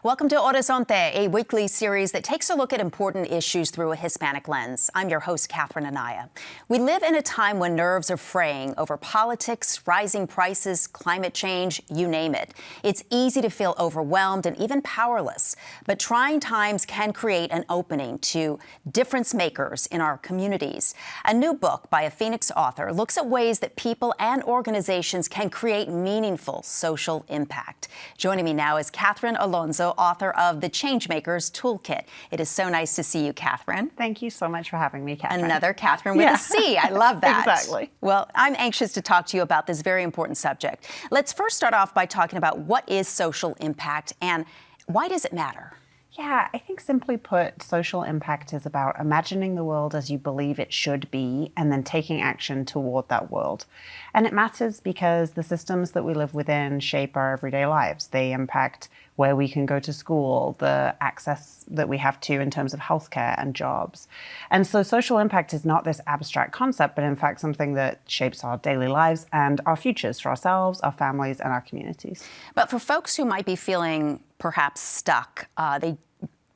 Welcome to Horizonte, a weekly series that takes a look at important issues through a Hispanic lens. I'm your host, Catherine Anaya. We live in a time when nerves are fraying over politics, rising prices, climate change, you name it. It's easy to feel overwhelmed and even powerless. But trying times can create an opening to difference makers in our communities. A new book by a Phoenix author looks at ways that people and organizations can create meaningful social impact. Joining me now is Alonzo, author of the Changemakers Toolkit. It is so nice to see you, Catherine. Thank you so much for having me, Catherine. Another Catherine with a C. I love that. Exactly. Well, I'm anxious to talk to you about this very important subject. Let's first start off by talking about what is social impact and why does it matter? Yeah, I think simply put, social impact is about imagining the world as you believe it should be and then taking action toward that world. And it matters because the systems that we live within shape our everyday lives. They impact where we can go to school, the access that we have to in terms of healthcare and jobs. And so social impact is not this abstract concept, but in fact something that shapes our daily lives and our futures for ourselves, our families, and our communities. But for folks who might be feeling perhaps stuck, they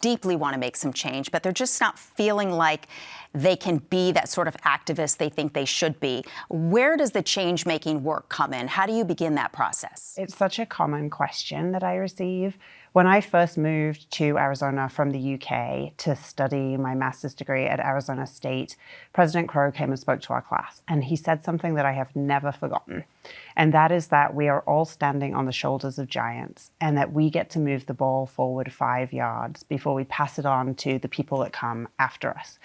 deeply want to make some change, but they're just not feeling like they can be that sort of activist they think they should be. Where does the change-making work come in? How do you begin that process? It's such a common question that I receive. When I first moved to Arizona from the UK to study my master's degree at Arizona State, President Crow came and spoke to our class, and he said something that I have never forgotten. And that is that we are all standing on the shoulders of giants and that we get to move the ball forward 5 yards before we pass it on to the people that come after us.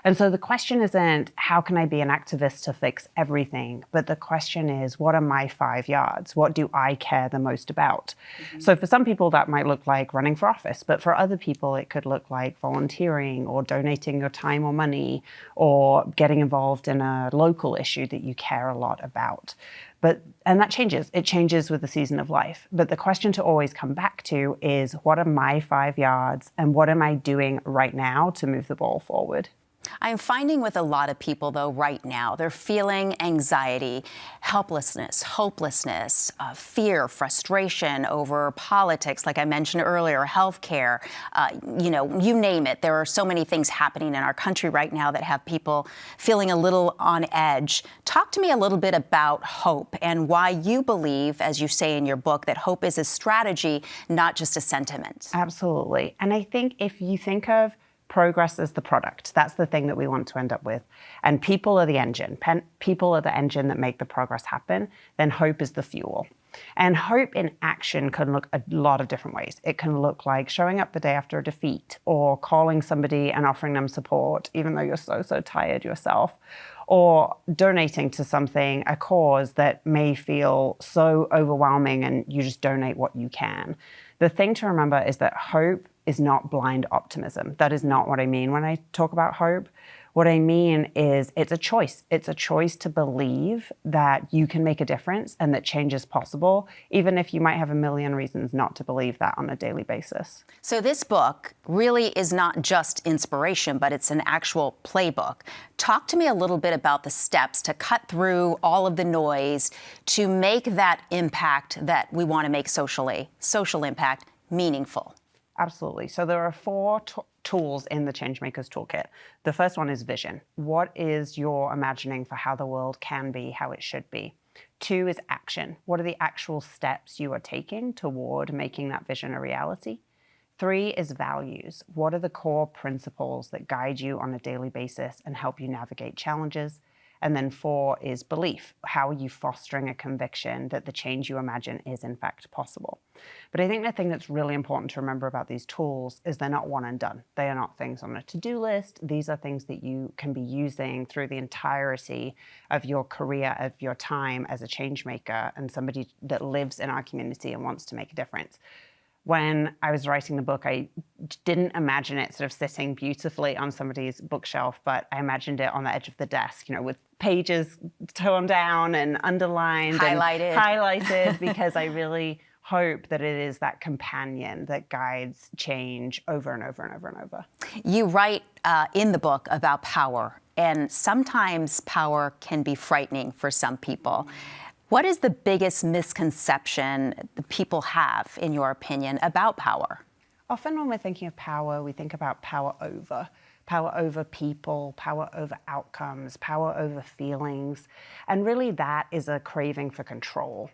And so the question isn't, how can I be an activist to fix everything? But the question is, what are my 5 yards? What do I care the most about? So for some people, that might look like running for office. But for other people, it could look like volunteering or donating your time or money or getting involved in a local issue that you care a lot about. And that changes. It changes with the season of life. But the question to always come back to is, what are my 5 yards and what am I doing right now to move the ball forward? I'm finding with a lot of people, though, right now, they're feeling anxiety, helplessness, hopelessness, fear, frustration over politics, like I mentioned earlier, healthcare, you name it. There are so many things happening in our country right now that have people feeling a little on edge. Talk to me a little bit about hope and why you believe, as you say in your book, that hope is a strategy, not just a sentiment. Absolutely. And I think if you think of progress as the product, that's the thing that we want to end up with. And people are the engine. People are the engine that make the progress happen. Then hope is the fuel. And hope in action can look a lot of different ways. It can look like showing up the day after a defeat or calling somebody and offering them support, even though you're so tired yourself, or donating to something, a cause that may feel so overwhelming and you just donate what you can. The thing to remember is that hope is not blind optimism. That is not what I mean when I talk about hope. What I mean is it's a choice. It's a choice to believe that you can make a difference and that change is possible, even if you might have a million reasons not to believe that on a daily basis. So this book really is not just inspiration, but it's an actual playbook. Talk to me a little bit about the steps to cut through all of the noise to make that impact that we want to make social impact meaningful. Absolutely. So there are 4 tools in the Changemakers Toolkit. The first one is vision. What is your imagining for how the world can be, how it should be? 2 is action. What are the actual steps you are taking toward making that vision a reality? 3 is values. What are the core principles that guide you on a daily basis and help you navigate challenges? And then 4 is belief. How are you fostering a conviction that the change you imagine is in fact possible? But I think the thing that's really important to remember about these tools is they're not one and done. They are not things on a to-do list. These are things that you can be using through the entirety of your career, of your time as a change maker and somebody that lives in our community and wants to make a difference. When I was writing the book, I didn't imagine it sort of sitting beautifully on somebody's bookshelf, but I imagined it on the edge of the desk, with pages torn down and underlined highlighted. And highlighted because I really hope that it is that companion that guides change over and over and over and over. You write in the book about power, and sometimes power can be frightening for some people. What is the biggest misconception that people have, in your opinion, about power? Often when we're thinking of power, we think about power over people, power over outcomes, power over feelings. And really that is a craving for control.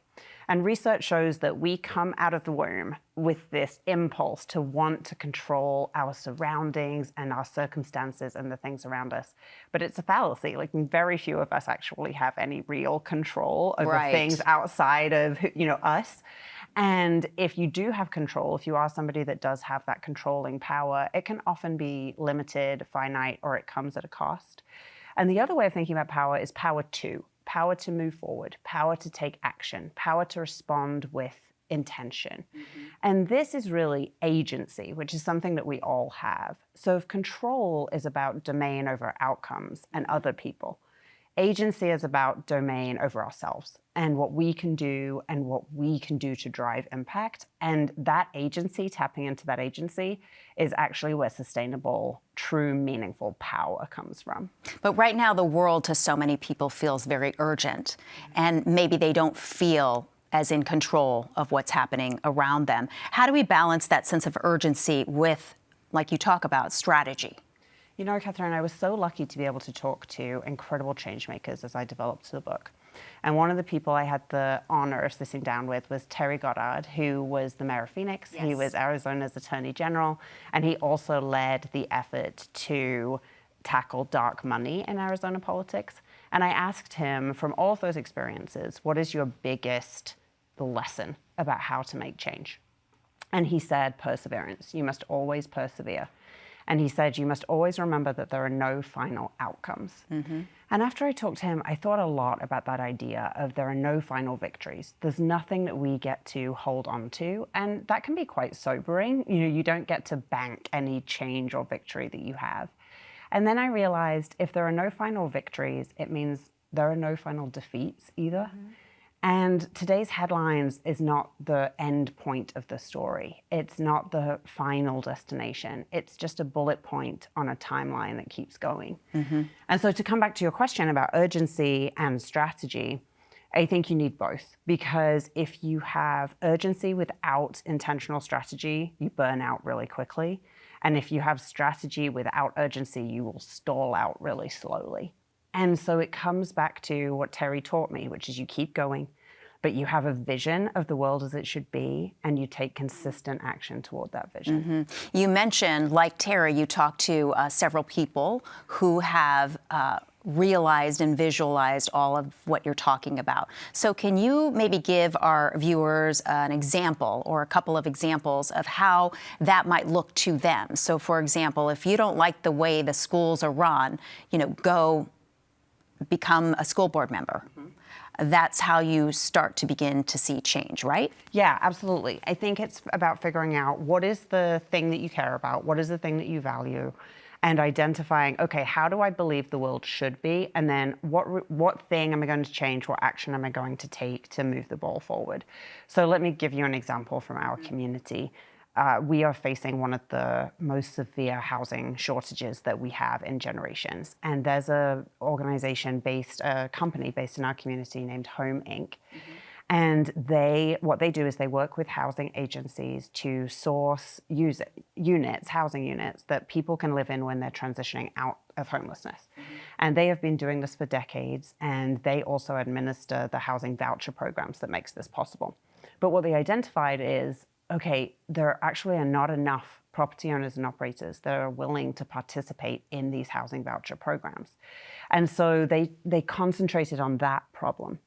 And research shows that we come out of the womb with this impulse to want to control our surroundings and our circumstances and the things around us. But it's a fallacy. Like, very few of us actually have any real control over things outside of, us. And if you do have control, if you are somebody that does have that controlling power, it can often be limited, finite, or it comes at a cost. And the other way of thinking about power is power to move forward, power to take action, power to respond with intention. And this is really agency, which is something that we all have. So if control is about domain over outcomes and other people, agency is about domain over ourselves and what we can do to drive impact. And that agency, tapping into that agency, is actually where sustainable, true, meaningful power comes from. But right now, the world to so many people feels very urgent, and maybe they don't feel as in control of what's happening around them. How do we balance that sense of urgency with, like you talk about, strategy? You know, Catherine, I was so lucky to be able to talk to incredible changemakers as I developed the book. And one of the people I had the honor of sitting down with was Terry Goddard, who was the mayor of Phoenix. Yes. He was Arizona's attorney general, and he also led the effort to tackle dark money in Arizona politics. And I asked him, from all of those experiences, what is your biggest lesson about how to make change? And he said, perseverance. You must always persevere. And he said, you must always remember that there are no final outcomes. And after I talked to him, I thought a lot about that idea of there are no final victories. There's nothing that we get to hold on to. And that can be quite sobering. You don't get to bank any change or victory that you have. And then I realized if there are no final victories, it means there are no final defeats either. And today's headlines is not the end point of the story. It's not the final destination. It's just a bullet point on a timeline that keeps going. And so to come back to your question about urgency and strategy, I think you need both. Because if you have urgency without intentional strategy, you burn out really quickly. And if you have strategy without urgency, you will stall out really slowly. And so it comes back to what Terry taught me, which is you keep going, but you have a vision of the world as it should be, and you take consistent action toward that vision. You mentioned, like Terry, you talked to several people who have realized and visualized all of what you're talking about. So can you maybe give our viewers an example or a couple of examples of how that might look to them? So for example, if you don't like the way the schools are run, go become a school board member. That's how you start to begin to see change, right? Yeah, absolutely. I think it's about figuring out what is the thing that you care about, what is the thing that you value, and identifying, okay, how do I believe the world should be? And then what thing am I going to change? What action am I going to take to move the ball forward? So let me give you an example from our community. We are facing one of the most severe housing shortages that we have in generations. And there's a company based in our community named Home Inc. And what they do is they work with housing agencies to source housing units that people can live in when they're transitioning out of homelessness. And they have been doing this for decades, and they also administer the housing voucher programs that makes this possible. But what they identified is, okay, there actually are not enough property owners and operators that are willing to participate in these housing voucher programs. And so they concentrated on that problem.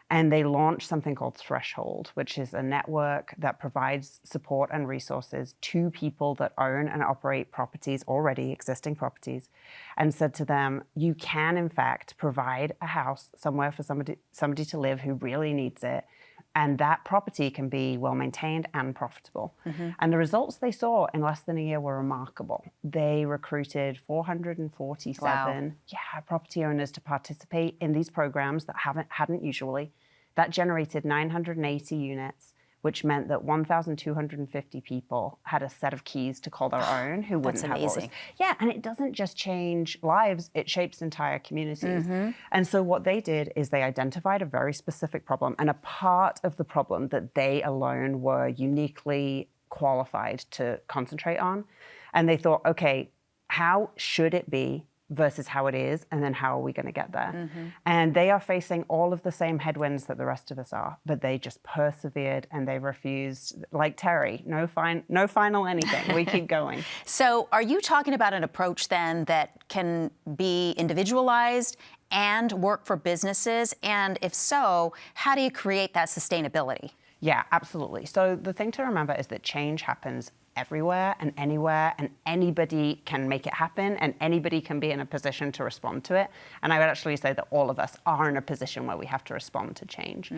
And they launched something called Threshold, which is a network that provides support and resources to people that own and operate properties, already existing properties, and said to them, you can, in fact, provide a house somewhere for somebody to live who really needs it. And that property can be well-maintained and profitable. And the results they saw in less than a year were remarkable. They recruited 447 property owners to participate in these programs that hadn't usually. That generated 980 units, which meant that 1,250 people had a set of keys to call their own who wouldn't have what was. Yeah, and it doesn't just change lives, it shapes entire communities. And so what they did is they identified a very specific problem, and a part of the problem that they alone were uniquely qualified to concentrate on. And they thought, okay, how should it be versus how it is, and then how are we going to get there? And they are facing all of the same headwinds that the rest of us are, but they just persevered and they refused, like Terry, no final anything. We keep going. So are you talking about an approach then that can be individualized and work for businesses? And if so, how do you create that sustainability? Yeah, absolutely. So the thing to remember is that change happens everywhere and anywhere, and anybody can make it happen, and anybody can be in a position to respond to it. And I would actually say that all of us are in a position where we have to respond to change.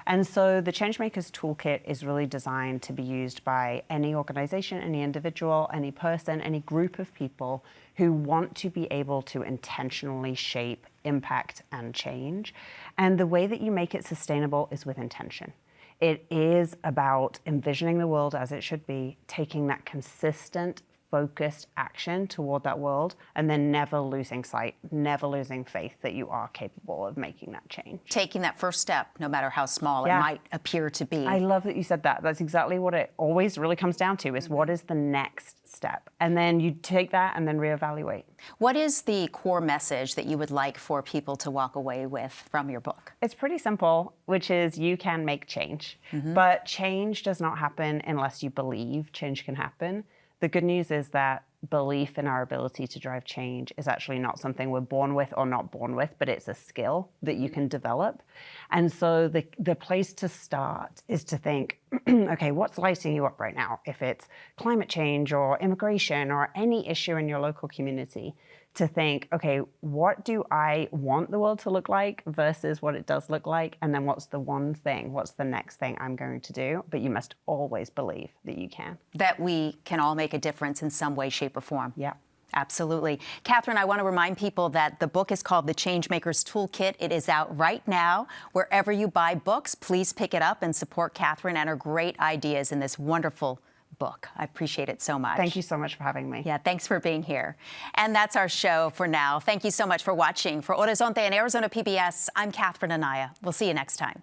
And so the Changemaker's Toolkit is really designed to be used by any organization, any individual, any person, any group of people who want to be able to intentionally shape, impact, and change. And the way that you make it sustainable is with intention. It is about envisioning the world as it should be, taking that consistent, focused action toward that world, and then never losing sight, never losing faith that you are capable of making that change. Taking that first step, no matter how small it might appear to be. I love that you said that. That's exactly what it always really comes down to, is what is the next step? And then you take that and then reevaluate. What is the core message that you would like for people to walk away with from your book? It's pretty simple, which is you can make change. But change does not happen unless you believe change can happen. The good news is that belief in our ability to drive change is actually not something we're born with or not born with, but it's a skill that you can develop. And so the place to start is to think, okay, what's lighting you up right now? If it's climate change or immigration or any issue in your local community, to think, okay, what do I want the world to look like versus what it does look like? And then what's the one thing, what's the next thing I'm going to do? But you must always believe that you can. That we can all make a difference in some way, shape, or form. Yeah. Absolutely. Catherine, I want to remind people that the book is called The Changemaker's Toolkit. It is out right now. Wherever you buy books, please pick it up and support Catherine and her great ideas in this wonderful book. I appreciate it so much. Thank you so much for having me. Yeah, thanks for being here. And that's our show for now. Thank you so much for watching. For Horizonte and Arizona PBS, I'm Catherine Anaya. We'll see you next time.